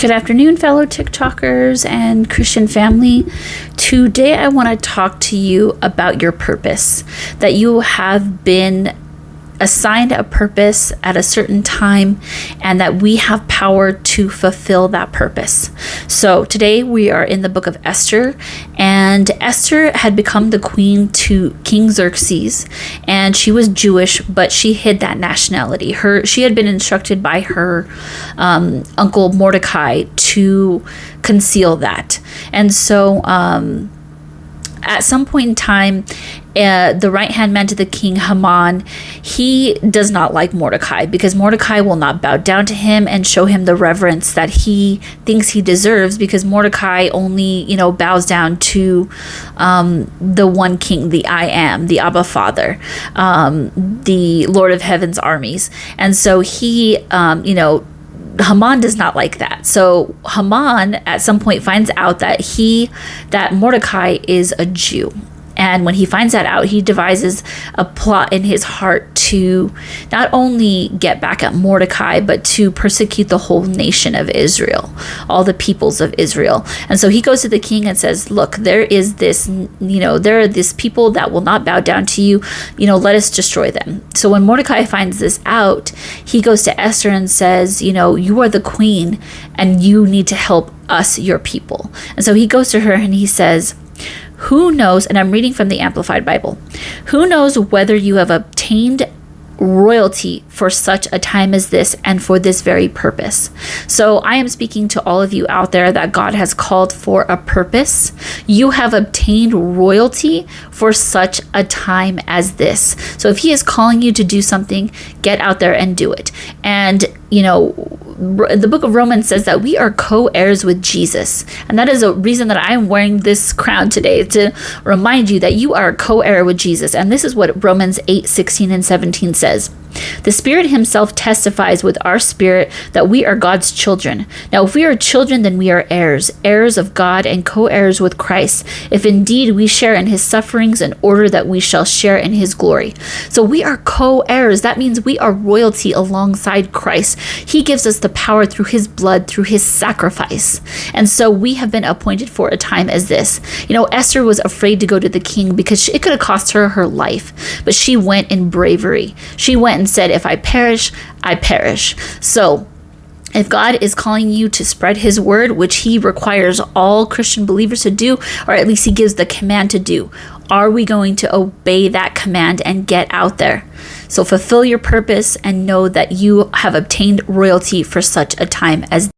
Good afternoon, fellow TikTokers and Christian family. Today, I want to talk to you about your purpose, that you have been assigned a purpose at a certain time and that we have power to fulfill that purpose. So today we are in the book of Esther, and Esther had become the queen to King Xerxes, and she was Jewish, but she hid that nationality. She had been instructed by her uncle Mordecai to conceal that. And so at some point in time, the right-hand man to the king, Haman, he does not like Mordecai because Mordecai will not bow down to him and show him the reverence that he thinks he deserves, because Mordecai only, bows down to the one king, the I Am, the Abba Father, the Lord of Heaven's armies. And so he, Haman does not like that. So Haman at some point finds out that Mordecai is a Jew. And when he finds that out, he devises a plot in his heart to not only get back at Mordecai, but to persecute the whole nation of Israel, all the peoples of Israel. And so he goes to the king and says, look, there are these people that will not bow down to you. Let us destroy them. So when Mordecai finds this out, he goes to Esther and says, you are the queen and you need to help us, your people. And so he goes to her and he says, who knows, and I'm reading from the Amplified Bible, who knows whether you have obtained royalty for such a time as this and for this very purpose. So I am speaking to all of you out there that God has called for a purpose. You have obtained royalty for such a time as this. So if he is calling you to do something, get out there and do it. And the book of Romans says that we are co-heirs with Jesus. And that is a reason that I am wearing this crown today, to remind you that you are a co-heir with Jesus. And this is what Romans 8:16 and 17 says. The Spirit himself testifies with our spirit that we are God's children. Now, if we are children, then we are heirs, heirs of God and co-heirs with Christ, if indeed we share in his sufferings in order that we shall share in his glory. So we are co-heirs. That means we are royalty alongside Christ. He gives us the power through his blood, through his sacrifice. And so we have been appointed for a time as this. Esther was afraid to go to the king because it could have cost her her life, but she went in bravery. She went and said, if I perish, I perish. So if God is calling you to spread his word, which he requires all Christian believers to do, or at least he gives the command to do, are we going to obey that command and get out there? So fulfill your purpose and know that you have obtained royalty for such a time as